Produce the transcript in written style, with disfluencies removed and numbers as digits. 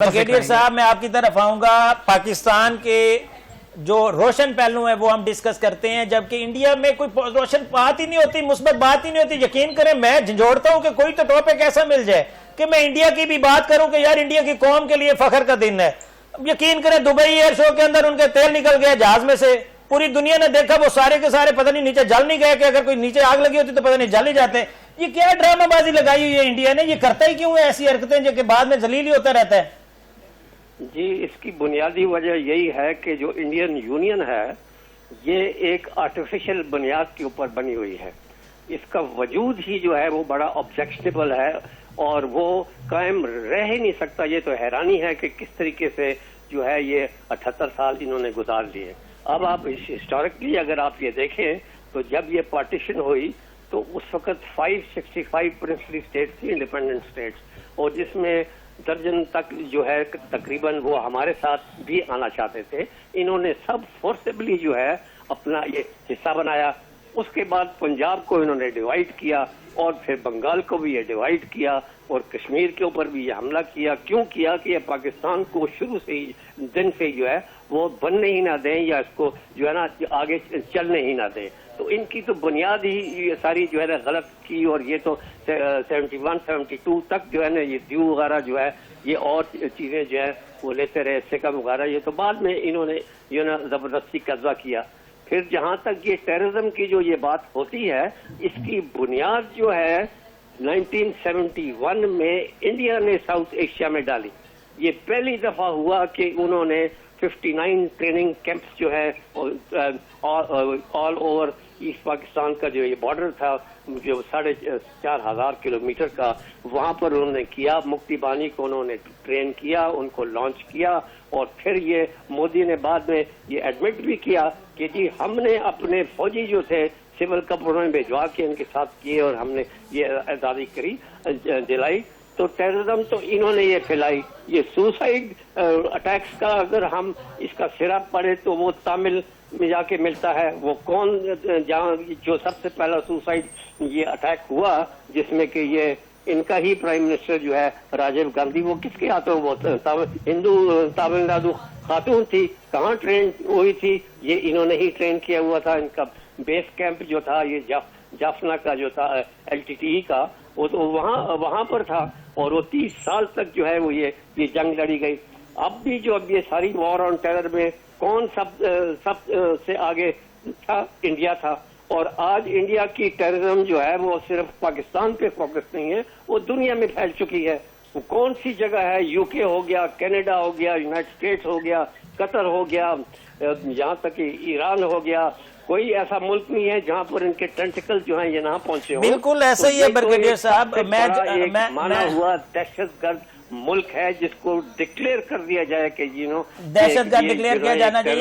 Brigadier साहब, मैं आपकी तरफ आऊंगा। पाकिस्तान के जो रोशन पहलू है वो हम डिस्कस करते हैं, जबकि इंडिया में कोई रोशन बात ही नहीं होती, मुस्बत बात ही नहीं होती। यकीन करें, मैं झंझोड़ता हूं कि कोई तो टॉपिक ऐसा मिल जाए कि मैं इंडिया की भी बात करूं कि यार इंडिया की कौम के लिए फखर का दिन है। यकीन करें, दुबई एयर शो के अंदर उनके तेल निकल गया जहाज में से, पूरी दुनिया ने देखा, वो सारे के सारे पता नहीं नीचे जल नहीं गए, कि अगर कोई नीचे आग लगी होती तो पता नहीं जल ही जाते। ये क्या ड्रामाबाजी लगाई हुई है इंडिया ने? ये करता ही क्यों है ऐसी हरकतें जो कि बाद में जलील ही होता रहता है? जी, इसकी बुनियादी वजह यही है कि जो इंडियन यूनियन है ये एक आर्टिफिशियल बुनियाद के ऊपर बनी हुई है। इसका वजूद ही जो है वो बड़ा ऑब्जेक्शनेबल है और वो कायम रह ही नहीं सकता। ये तो हैरानी है कि किस तरीके से जो है ये 78 साल इन्होंने गुजार लिए। अब आप हिस्टोरिकली अगर आप ये देखें तो जब ये पार्टीशन हुई तो उस वक्त 565 प्रिंसली स्टेट्स थी, इंडिपेंडेंट स्टेट्स, और जिसमें दर्जन तक जो है तकरीबन वो हमारे साथ भी आना चाहते थे। इन्होंने सब फोर्सेबली जो है अपना ये हिस्सा बनाया। उसके बाद पंजाब को इन्होंने डिवाइड किया और फिर बंगाल को भी ये डिवाइड किया और कश्मीर के ऊपर भी ये हमला किया। क्यों किया? कि ये पाकिस्तान को शुरू से ही दिन से जो है वो बनने ही ना दें या इसको जो है ना आगे चलने ही ना दें। तो इनकी तो बुनियाद ही ये सारी जो है ना गलत की, और ये तो 71-72 तक जो है ना ये ड्यू वगैरह जो है ये और चीजें जो है वो लेते रहे, सिकम वगैरह, ये तो बाद में इन्होंने जो ना जबरदस्ती कब्जा किया। फिर जहां तक ये टेररिज्म की जो ये बात होती है, इसकी बुनियाद जो है 1971 में इंडिया ने साउथ एशिया में डाली। ये पहली दफा हुआ कि उन्होंने 59 ट्रेनिंग कैंप्स जो है ऑल ओवर ईस्ट पाकिस्तान का जो ये बॉर्डर था जो 4,500 किलोमीटर का, वहां पर उन्होंने किया। मुक्ति बानी को उन्होंने ट्रेन किया, उनको लॉन्च किया, और फिर ये मोदी ने बाद में ये एडमिट भी किया कि जी हमने अपने फौजी जो थे सिविल कपड़ों में भिजवा के इनके साथ किए और हमने ये आजादी करी दिलाई। तो टेररिज्म तो इन्होंने ये फैलाई। ये सुसाइड अटैक्स का अगर हम इसका सिरा पड़े तो वो तमिल में जाके मिलता है। वो कौन जहाँ जो सबसे पहला सुसाइड ये अटैक हुआ जिसमें कि ये इनका ही प्राइम मिनिस्टर जो है राजीव गांधी, वो किसके हाथों वो हिंदू तमिलनाडु खातून थी, कहाँ ट्रेन हुई थी? ये इन्होंने ही ट्रेन किया हुआ था। इनका बेस कैंप जो था ये जाफना का जो था LTTE का, वो तो वहां पर था, और वो 30 साल तक जो है वो ये जंग लड़ी गई। अब भी जो अब ये सारी वॉर ऑन टेरर में कौन सब से आगे था? इंडिया था। और आज इंडिया की टेररिज्म जो है वो सिर्फ पाकिस्तान पे फोकस नहीं है, वो दुनिया में फैल चुकी है। वो कौन सी जगह है? यूके हो गया, कनाडा हो गया, यूनाइटेड स्टेट्स हो गया, कतर हो गया, यहाँ तक कि ईरान हो गया। कोई ऐसा मुल्क नहीं है जहाँ पर इनके टेंटिकल जो है ये ना पहुंचे हो। बिल्कुल ऐसा ही है ब्रिगेडियर साहब। मैं माना हुआ दहशतगर्द मुल्क है जिसको डिक्लेयर कर दिया जाए कि दहशतगर्द डिक्लेयर किया जाना चाहिए।